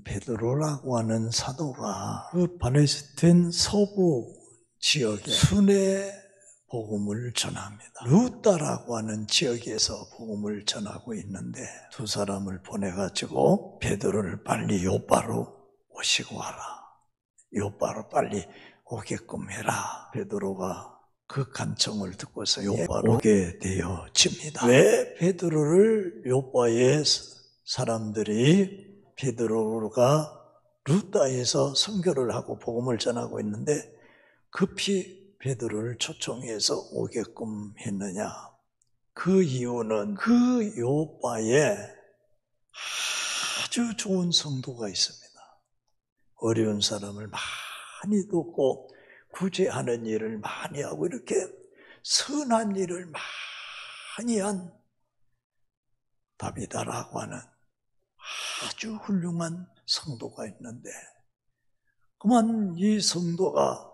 베드로라고 하는 사도가 그 팔레스타인 서부 지역에 순회 복음을 전합니다. 루다라고 하는 지역에서 복음을 전하고 있는데 두 사람을 보내가지고 베드로를 빨리 요바로 오시고 와라. 요바로 빨리 오게끔 해라. 베드로가 그 간청을 듣고서 요바로 오게 되어집니다. 왜 베드로를 요바의 사람들이 베드로가 루다에서 선교를 하고 복음을 전하고 있는데 급히 베드로를 초청해서 오게끔 했느냐? 그 이유는 그 요바에 아주 좋은 성도가 있습니다. 어려운 사람을 많이 돕고 구제하는 일을 많이 하고 이렇게 선한 일을 많이 한 다비다라고 하는 아주 훌륭한 성도가 있는데 그만 이 성도가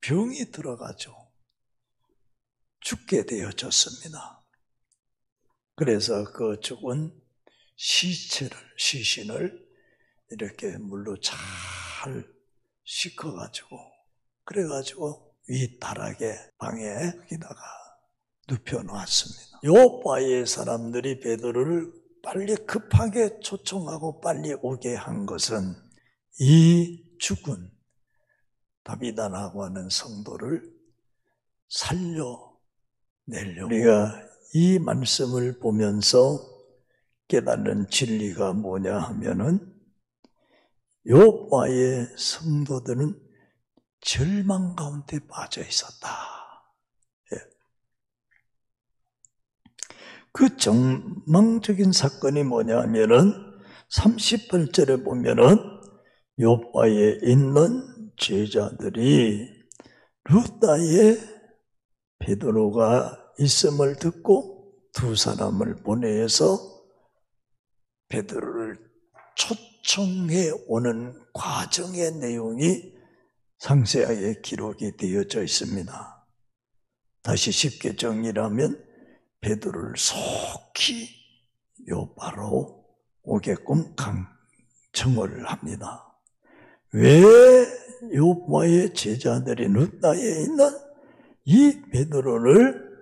병이 들어가죠. 죽게 되어졌습니다. 그래서 그 죽은 시신을 이렇게 물로 잘 씻어가지고 그래가지고 윗다락에 방에 여기다가 눕혀놓았습니다. 요바의 사람들이 베드로를 빨리 급하게 초청하고 빨리 오게 한 것은 이 죽은 다비다라고 하는 성도를 살려내려고 우리가 이 말씀을 보면서 깨닫는 진리가 뭐냐 하면은 요바의 성도들은 절망 가운데 빠져 있었다. 그 절망적인 사건이 뭐냐 하면은 38절에 보면은 요바에 있는 제자들이 루다에 베드로가 있음을 듣고 두 사람을 보내서 베드로를 초청해 오는 과정의 내용이 상세하게 기록이 되어져 있습니다. 다시 쉽게 정리하면 베드로를 속히 요바로 오게끔 강청을 합니다. 왜 요바의 제자들이 루다에 있는 이 베드로를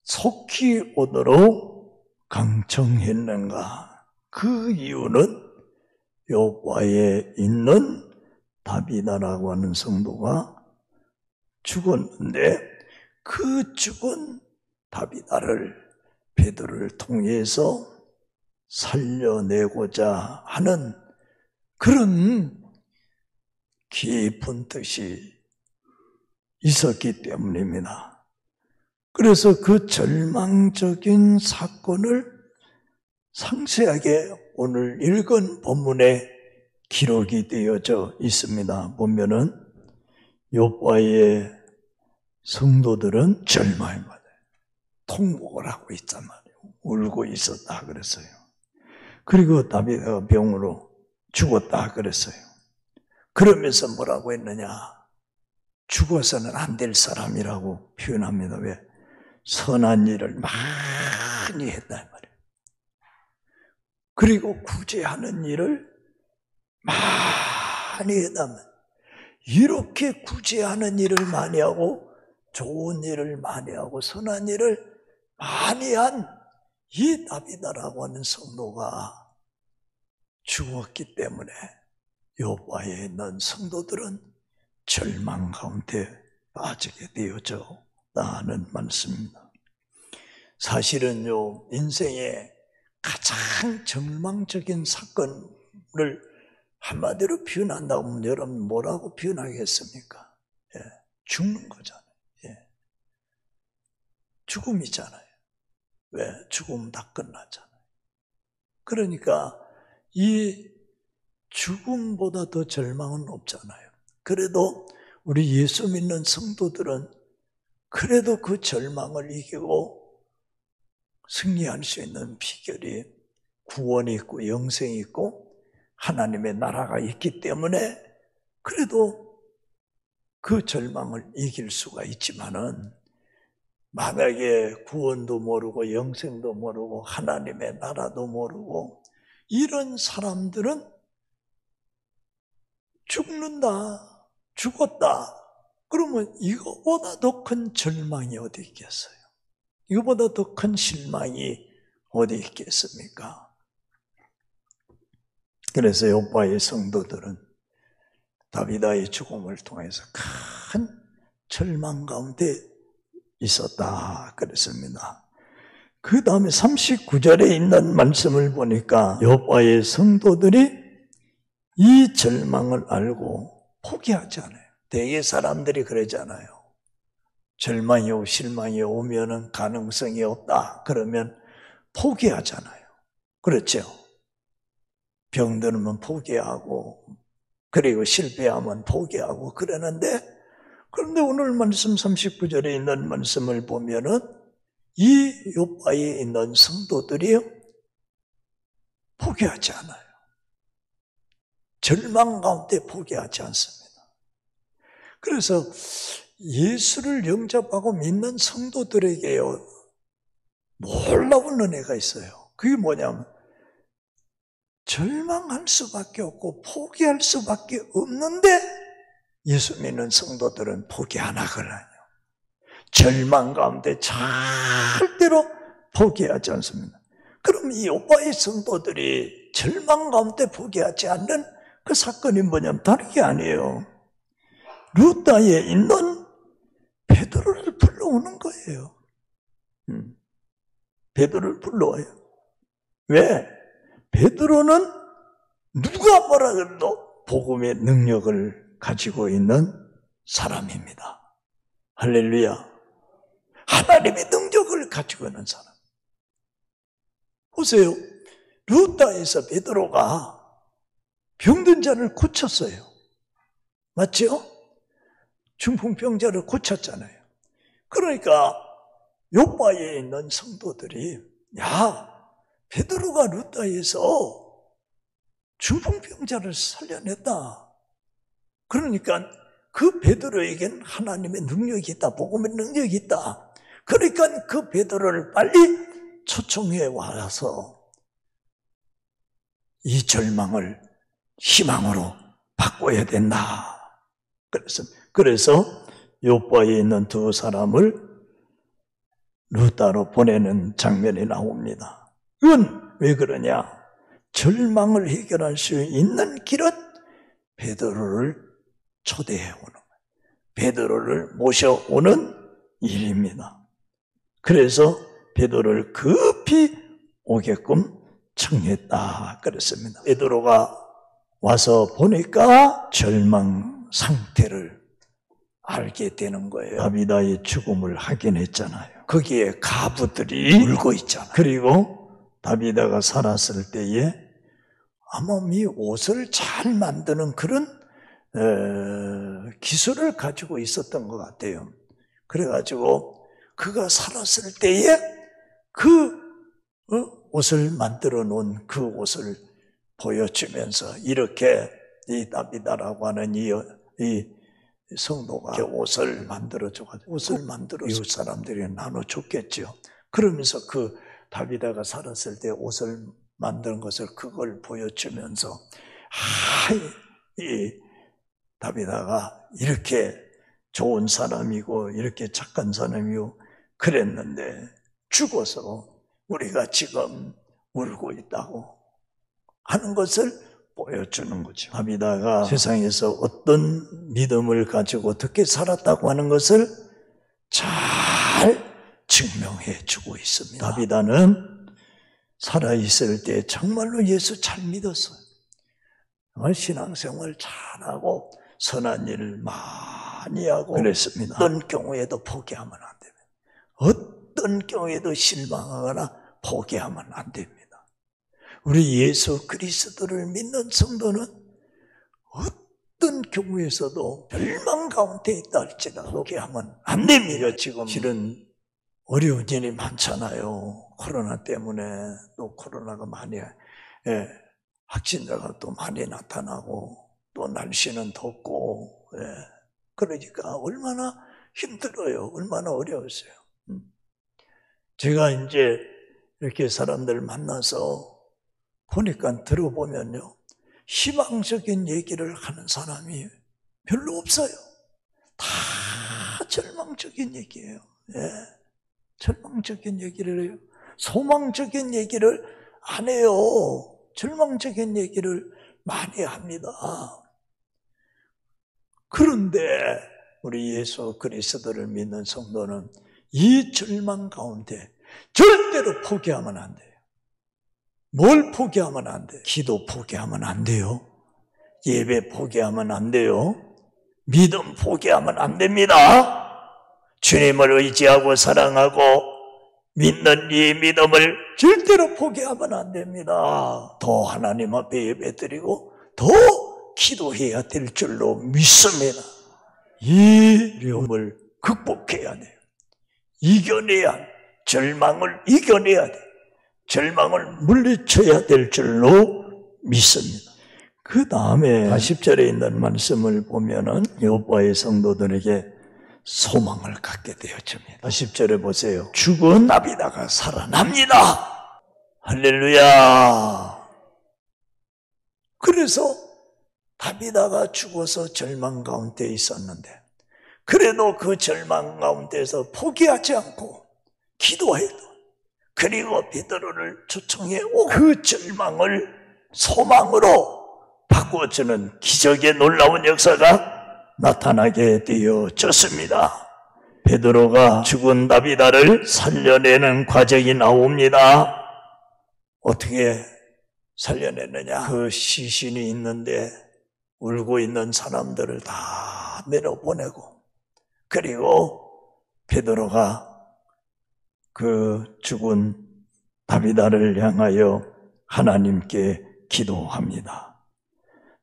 속히 오도록 강청했는가? 그 이유는 요바에 있는 다비다라고 하는 성도가 죽었는데 그 죽은 다비다를 베드로를 통해서 살려내고자 하는 그런 깊은 뜻이 있었기 때문입니다. 그래서 그 절망적인 사건을 상세하게 오늘 읽은 본문에 기록이 되어져 있습니다. 보면은 요바의 성도들은 절망에 맞아요. 통곡을 하고 있단 말이에요. 울고 있었다 그랬어요. 그리고 다비다가 병으로 죽었다 그랬어요. 그러면서 뭐라고 했느냐? 죽어서는 안 될 사람이라고 표현합니다. 왜? 선한 일을 많이 했단 말이에요. 그리고 구제하는 일을 많이 했다면 이렇게 구제하는 일을 많이 하고 좋은 일을 많이 하고 선한 일을 많이 한 이 다비다라고 하는 성도가 죽었기 때문에 요바에 있는 성도들은 절망 가운데 빠지게 되어졌다는 말씀입니다. 사실은요, 인생의 가장 절망적인 사건을 한마디로 표현한다고 하면 여러분 뭐라고 표현하겠습니까? 죽는 거잖아요. 죽음이잖아요. 왜? 죽음 다 끝났잖아요. 그러니까 이 죽음보다 더 절망은 없잖아요. 그래도 우리 예수 믿는 성도들은 그래도 그 절망을 이기고 승리할 수 있는 비결이 구원이 있고 영생이 있고 하나님의 나라가 있기 때문에 그래도 그 절망을 이길 수가 있지만은 만약에 구원도 모르고 영생도 모르고 하나님의 나라도 모르고 이런 사람들은 죽는다, 죽었다. 그러면 이거보다 더 큰 절망이 어디 있겠어요? 이거보다 더 큰 실망이 어디 있겠습니까? 그래서 요바의 성도들은 다비다의 죽음을 통해서 큰 절망 가운데 있었다 그랬습니다. 그 다음에 39절에 있는 말씀을 보니까 요바의 성도들이 이 절망을 알고 포기하지 않아요. 대개 사람들이 그러잖아요. 절망이 오고 실망이 오면은 가능성이 없다. 그러면 포기하잖아요. 그렇죠? 병들면 포기하고 그리고 실패하면 포기하고 그러는데, 그런데 오늘 말씀 39절에 있는 말씀을 보면은 이 욥바에 있는 성도들이 포기하지 않아요. 절망 가운데 포기하지 않습니다. 그래서 예수를 영접하고 믿는 성도들에게요, 놀라운 은혜가 있어요. 그게 뭐냐면 절망할 수밖에 없고 포기할 수밖에 없는데 예수 믿는 성도들은 포기 안 하거든요. 절망 가운데 절대로 포기하지 않습니다. 그럼 이 욥바의 성도들이 절망 가운데 포기하지 않는 그 사건이 뭐냐면 다른 게 아니에요. 루다에 있는 베드로를 불러오는 거예요. 베드로를 불러와요. 왜? 베드로는 누가 뭐라 그래도 복음의 능력을 가지고 있는 사람입니다. 할렐루야. 하나님의 능력을 가지고 있는 사람. 보세요. 루다에서 베드로가 병든 자를 고쳤어요. 맞죠? 중풍병자를 고쳤잖아요. 그러니까 욥바에 있는 성도들이 야, 베드로가 루다에서 중풍병자를 살려냈다. 그러니까 그 베드로에겐 하나님의 능력이 있다. 복음의 능력이 있다. 그러니까 그 베드로를 빨리 초청해 와서 이 절망을 희망으로 바꿔야 된다. 그래서 욥바에 있는 두 사람을 루다로 보내는 장면이 나옵니다. 그건 왜 그러냐? 절망을 해결할 수 있는 길은 베드로를 초대해 오는 거예요. 베드로를 모셔오는 일입니다. 그래서 베드로를 급히 오게끔 청했다 그랬습니다. 베드로가 와서 보니까 절망 상태를 알게 되는 거예요. 다비다의 죽음을 확인했잖아요. 거기에 가부들이 울고 있잖아요. 그리고 다비다가 살았을 때에 아마 이 옷을 잘 만드는 그런 기술을 가지고 있었던 것 같아요. 그래가지고 그가 살았을 때에 그 옷을 만들어 놓은 그 옷을 보여주면서 이렇게 이 다비다라고 하는 이 성도가 옷을 만들어줘가지고 옷을 만들어 이웃 사람들이 나눠줬겠죠. 그러면서 그 다비다가 살았을 때 옷을 만든 것을 그걸 보여주면서 이 다비다가 이렇게 좋은 사람이고 이렇게 착한 사람이고 그랬는데 죽어서 우리가 지금 울고 있다고 하는 것을 보여주는 거죠. 다비다가 세상에서 어떤 믿음을 가지고 어떻게 살았다고 하는 것을 잘 증명해 주고 있습니다. 다비다는 살아있을 때 정말로 예수 잘 믿었어요. 정말 신앙생활 잘하고 선한 일을 많이 하고 그랬습니다. 어떤 경우에도 포기하면 안 됩니다. 어떤 경우에도 실망하거나 포기하면 안 됩니다. 우리 예수 그리스도를 믿는 성도는 어떤 경우에서도 절망 가운데 있다 할지라도 포기하면 안 됩니다. 지금 실은 어려운 일이 많잖아요. 코로나 때문에 또 코로나가 많이 확진자가 또 많이 나타나고 또 날씨는 덥고 그러니까 얼마나 힘들어요. 얼마나 어려웠어요. 제가 이제 이렇게 사람들 만나서 보니까 들어보면요, 희망적인 얘기를 하는 사람이 별로 없어요. 다 절망적인 얘기예요. 예, 절망적인 얘기를 해요. 소망적인 얘기를 안 해요. 절망적인 얘기를 많이 합니다. 그런데 우리 예수 그리스도를 믿는 성도는 이 절망 가운데 절대로 포기하면 안 돼요. 뭘 포기하면 안 돼요? 기도 포기하면 안 돼요. 예배 포기하면 안 돼요. 믿음 포기하면 안 됩니다. 주님을 의지하고 사랑하고 믿는 이 믿음을 절대로 포기하면 안 됩니다. 더 하나님 앞에 예배드리고 더 기도해야 될 줄로 믿습니다. 이 어려움을 극복해야 돼요. 이겨내야 돼요. 절망을 이겨내야 돼요. 절망을 물리쳐야 될 줄로 믿습니다. 그 다음에 40절에 있는 말씀을 보면은 여호와의 성도들에게 소망을 갖게 되어집니다. 40절에 보세요. 죽은 나비다가 살아납니다. 할렐루야. 그래서 다비다가 죽어서 절망 가운데 있었는데 그래도 그 절망 가운데서 포기하지 않고 기도해도 그리고 베드로를 초청해 오고 그 절망을 소망으로 바꿔주는 기적의 놀라운 역사가 나타나게 되어졌습니다. 베드로가 죽은 다비다를 살려내는 과정이 나옵니다. 어떻게 살려냈느냐? 그 시신이 있는데 울고 있는 사람들을 다 내려보내고 그리고 베드로가 그 죽은 다비다를 향하여 하나님께 기도합니다.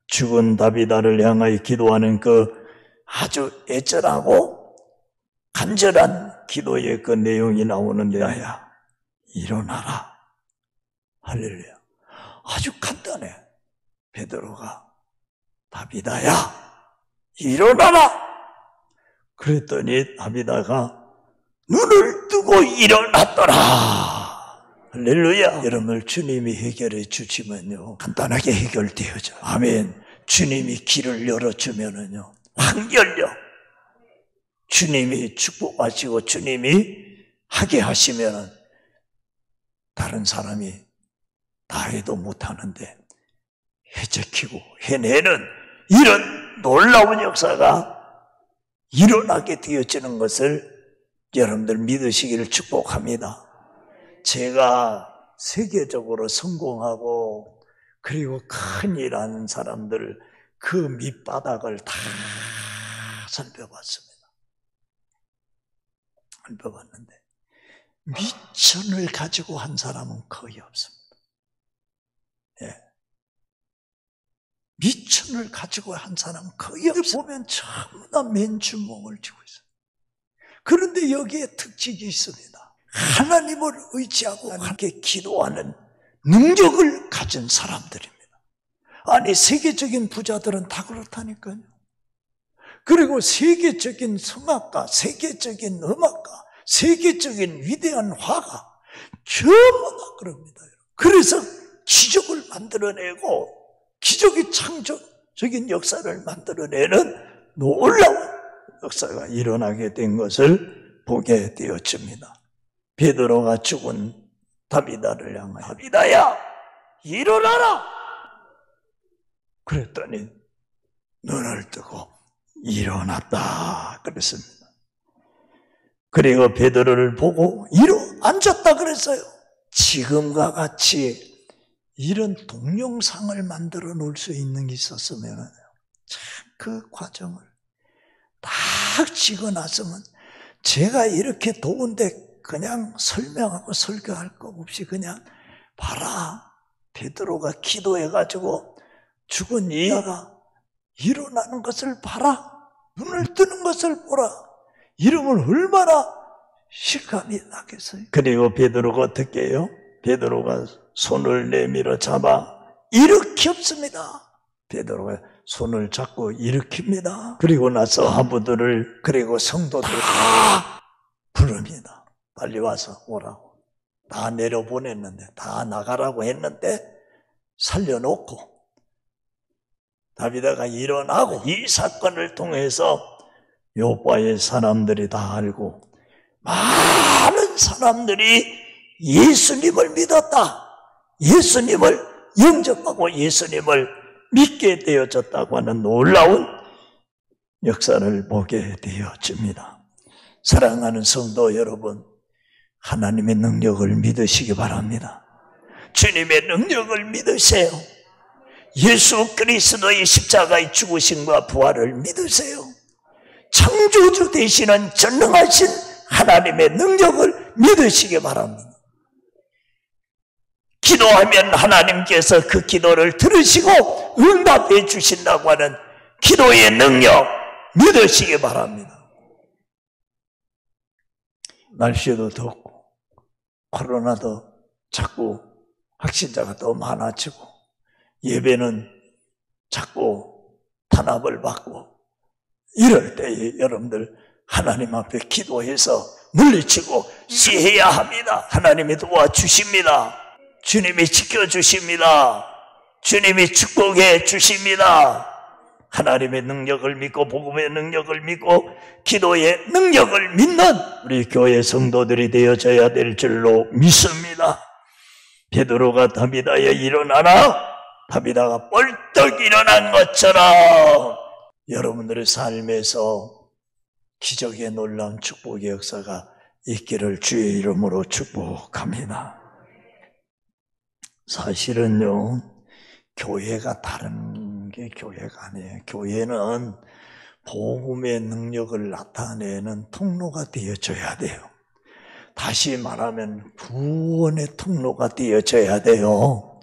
죽은 다비다를 향하여 기도하는 그 아주 애절하고 간절한 기도의 그 내용이 나오는데 야 일어나라. 할렐루야. 아주 간단해. 베드로가 다비다야 일어나라. 그랬더니 다비다가 눈을 뜨고 일어났더라. 할렐루야. 여러분을 주님이 해결해 주시면요 간단하게 해결되어져. 아멘. 주님이 길을 열어주면은요 확 열려. 주님이 축복하시고 주님이 하게 하시면은 다른 사람이 다 해도 못하는데 해제키고 해내는 이런 놀라운 역사가 일어나게 되어지는 것을 여러분들 믿으시기를 축복합니다. 제가 세계적으로 성공하고 그리고 큰일 하는 사람들 그 밑바닥을 다 살펴봤습니다. 살펴봤는데 미천을 가지고 한 사람은 거의 없습니다. 예. 미천을 가지고 한 사람은 거의 없어요. 보면 전부 다 맨주먹을 쥐고 있어요. 그런데 여기에 특징이 있습니다. 하나님을 의지하고 함께 기도하는 능력을 가진 사람들입니다. 아니 세계적인 부자들은 다 그렇다니까요. 그리고 세계적인 성악가, 세계적인 음악가, 세계적인 위대한 화가 전부 다 그럽니다. 그래서 기적을 만들어내고 기적의 창조적인 역사를 만들어내는 놀라운 역사가 일어나게 된 것을 보게 되었습니다. 베드로가 죽은 다비다를 향하여 다비다야 일어나라. 그랬더니 눈을 뜨고 일어났다 그랬습니다. 그리고 베드로를 보고 앉았다 그랬어요. 지금과 같이 이런 동영상을 만들어 놓을 수 있는 게 있었으면 참 그 과정을 딱 찍어놨으면 제가 이렇게 더운데 그냥 설명하고 설교할 거 없이 그냥 봐라. 베드로가 기도해가지고 죽은 이가 일어나는 것을 봐라. 눈을 뜨는 것을 보라. 이러면 얼마나 실감이 나겠어요. 그리고 베드로가 어떻게 해요? 베드로가 손을 내밀어 잡아 일으켰습니다. 베드로가 손을 잡고 일으킵니다. 그리고 나서 하부들을 그리고 성도들을 다 부릅니다. 빨리 와서 오라고. 다 내려보냈는데 다 나가라고 했는데 살려놓고 다비드가 일어나고 이 사건을 통해서 요바의 사람들이 다 알고 많은 사람들이 예수님을 믿었다. 예수님을 영접하고 예수님을 믿게 되어졌다고 하는 놀라운 역사를 보게 되어집니다. 사랑하는 성도 여러분, 하나님의 능력을 믿으시기 바랍니다. 주님의 능력을 믿으세요. 예수 그리스도의 십자가의 죽으심과 부활을 믿으세요. 창조주 되시는 전능하신 하나님의 능력을 믿으시기 바랍니다. 기도하면 하나님께서 그 기도를 들으시고 응답해 주신다고 하는 기도의 능력 믿으시기 바랍니다. 날씨도 덥고 코로나도 자꾸 확진자가 더 많아지고 예배는 자꾸 탄압을 받고 이럴 때에 여러분들 하나님 앞에 기도해서 물리치고 시해야 합니다. 하나님이 도와주십니다. 주님이 지켜주십니다. 주님이 축복해 주십니다. 하나님의 능력을 믿고 복음의 능력을 믿고 기도의 능력을 믿는 우리 교회 성도들이 되어져야 될 줄로 믿습니다. 베드로가 다비다에 일어나라, 다비다가 벌떡 일어난 것처럼 여러분들의 삶에서 기적의 놀라운 축복의 역사가 있기를 주의 이름으로 축복합니다. 사실은요, 교회가 다른 게 교회가 아니에요. 교회는 복음의 능력을 나타내는 통로가 되어져야 돼요. 다시 말하면 구원의 통로가 되어져야 돼요.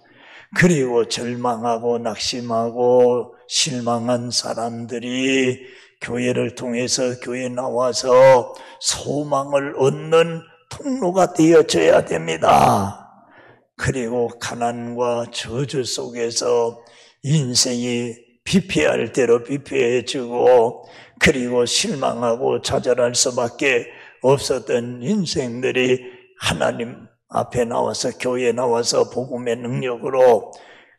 그리고 절망하고 낙심하고 실망한 사람들이 교회를 통해서 교회에 나와서 소망을 얻는 통로가 되어져야 됩니다. 그리고 가난과 저주 속에서 인생이 비피할 대로 비피해지고 그리고 실망하고 좌절할 수밖에 없었던 인생들이 하나님 앞에 나와서 교회에 나와서 복음의 능력으로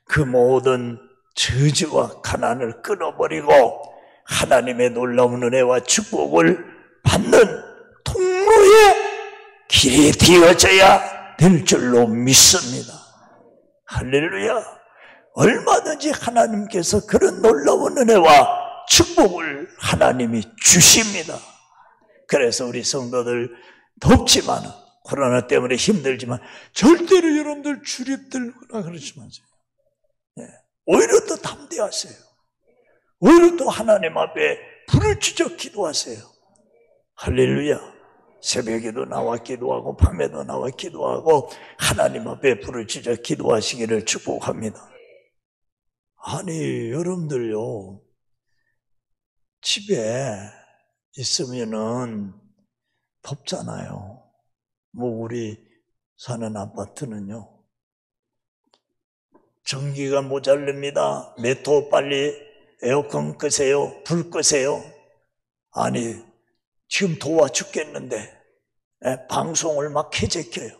그 모든 저주와 가난을 끊어버리고 하나님의 놀라운 은혜와 축복을 받는 통로의 길이 되어져야 될 줄로 믿습니다. 할렐루야. 얼마든지 하나님께서 그런 놀라운 은혜와 축복을 하나님이 주십니다. 그래서 우리 성도들 덥지만 코로나 때문에 힘들지만 절대로 여러분들 주립들거나 그러지 마세요. 오히려 더 담대하세요. 오히려 더 하나님 앞에 불을 지져 기도하세요. 할렐루야. 새벽에도 나와 기도하고 밤에도 나와 기도하고 하나님 앞에 불을 지져 기도하시기를 축복합니다. 아니 여러분들요, 집에 있으면은 덥잖아요. 뭐 우리 사는 아파트는요, 전기가 모자릅니다. 몇 호 빨리 에어컨 끄세요. 불 끄세요. 아니 지금 더워 죽겠는데 방송을 막 해제켜요.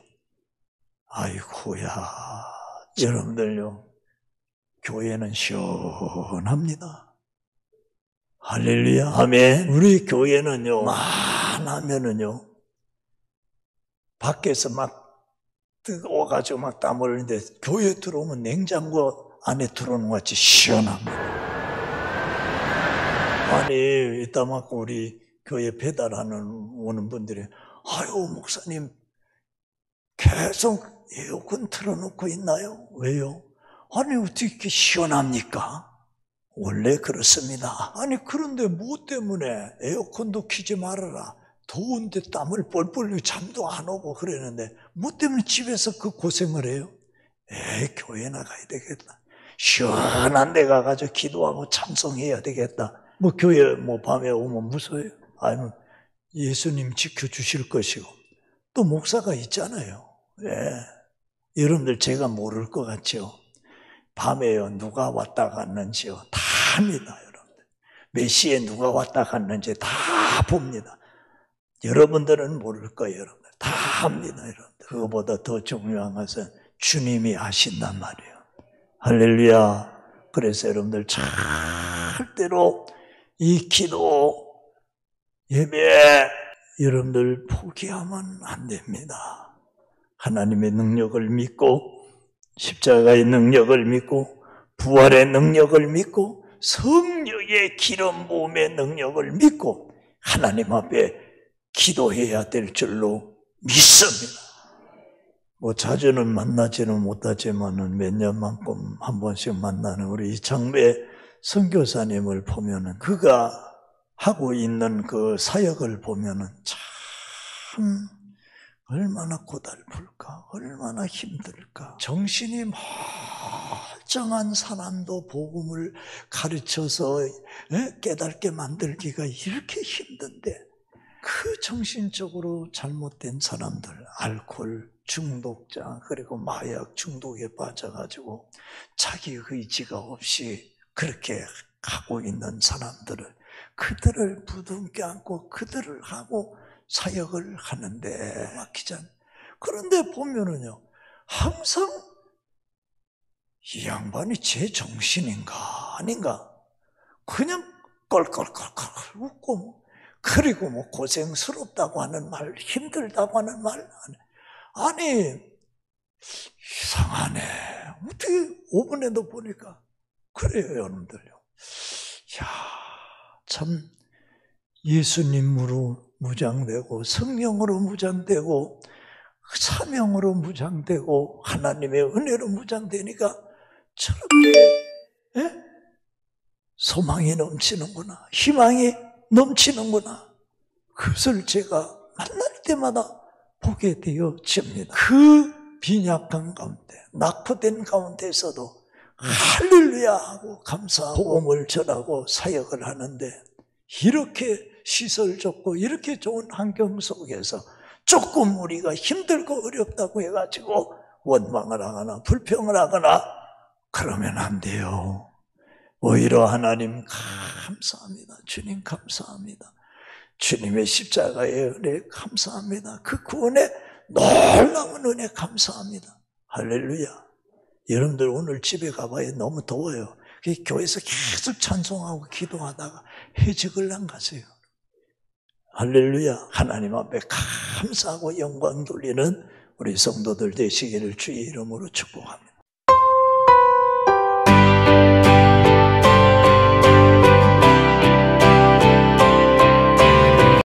아이고야. 여러분들요, 교회는 시원합니다. 할렐루야. 아멘. 우리 교회는요, 만하면은요, 밖에서 막 뜨거워가지고 막 땀 흘리는데 교회 들어오면 냉장고 안에 들어오는 것 같이 시원합니다. 아니, 이따 막 우리 교회 배달하는 오는 분들이 아유 목사님 계속 에어컨 틀어놓고 있나요? 왜요? 아니 어떻게 이렇게 시원합니까? 원래 그렇습니다. 아니 그런데 뭐 때문에 에어컨도 켜지 말아라. 더운데 땀을 뻘뻘 흘리고 잠도 안 오고 그러는데 뭐 때문에 집에서 그 고생을 해요? 교회 나가야 되겠다. 시원한 데 가가지고 기도하고 찬송해야 되겠다. 뭐 교회 뭐 밤에 오면 무서워요? 아니면 예수님 지켜주실 것이고 또 목사가 있잖아요. 여러분들 제가 모를 것 같죠? 밤에요 누가 왔다 갔는지요 다 합니다. 여러분들 몇 시에 누가 왔다 갔는지 다 봅니다. 여러분들은 모를 거예요. 여러분들 다 합니다. 여러분들 그거보다 더 중요한 것은 주님이 아신단 말이에요. 할렐루야. 그래서 여러분들 절대로 이 기도, 예배, 여러분들 포기하면 안 됩니다. 하나님의 능력을 믿고, 십자가의 능력을 믿고, 부활의 능력을 믿고, 성령의 기름 부음의 능력을 믿고 하나님 앞에 기도해야 될 줄로 믿습니다. 자주는 만나지는 못하지만은 몇 년만큼 한 번씩 만나는 우리 장배 선교사님을 보면은 그가 하고 있는 그 사역을 보면은 참 얼마나 고달플까, 얼마나 힘들까. 정신이 멀쩡한 사람도 복음을 가르쳐서 깨닫게 만들기가 이렇게 힘든데, 그 정신적으로 잘못된 사람들, 알코올 중독자, 그리고 마약 중독에 빠져가지고 자기 의지가 없이 그렇게 가고 있는 사람들을, 그들을 부둥켜 안고 그들을 하고 사역을 하는데 막히잖아요. 그런데 보면은요, 항상 이 양반이 제 정신인가 아닌가 그냥 껄껄껄껄 웃고, 그리고 고생스럽다고 하는 말, 힘들다고 하는 말, 아니 이상하네. 어떻게 5분에도 보니까 그래요, 여러분들요. 야, 참 예수님으로 무장되고 성령으로 무장되고 사명으로 무장되고 하나님의 은혜로 무장되니까 저렇게 소망이 넘치는구나, 희망이 넘치는구나. 그것을 제가 만날 때마다 보게 되어집니다. 그 빈약한 가운데, 낙후된 가운데서도 할렐루야 하고 감사하고 복음을 전하고 사역을 하는데, 이렇게 시설 좋고 이렇게 좋은 환경 속에서 조금 우리가 힘들고 어렵다고 해가지고 원망을 하거나 불평을 하거나 그러면 안 돼요. 오히려 하나님 감사합니다. 주님 감사합니다. 주님의 십자가의 은혜 감사합니다. 그 구원의 놀라운 은혜 감사합니다. 할렐루야. 여러분들 오늘 집에 가봐야 너무 더워요. 교회에서 계속 찬송하고 기도하다가 해적을 안 가세요. 할렐루야. 하나님 앞에 감사하고 영광 돌리는 우리 성도들 되시기를 주의 이름으로 축복합니다.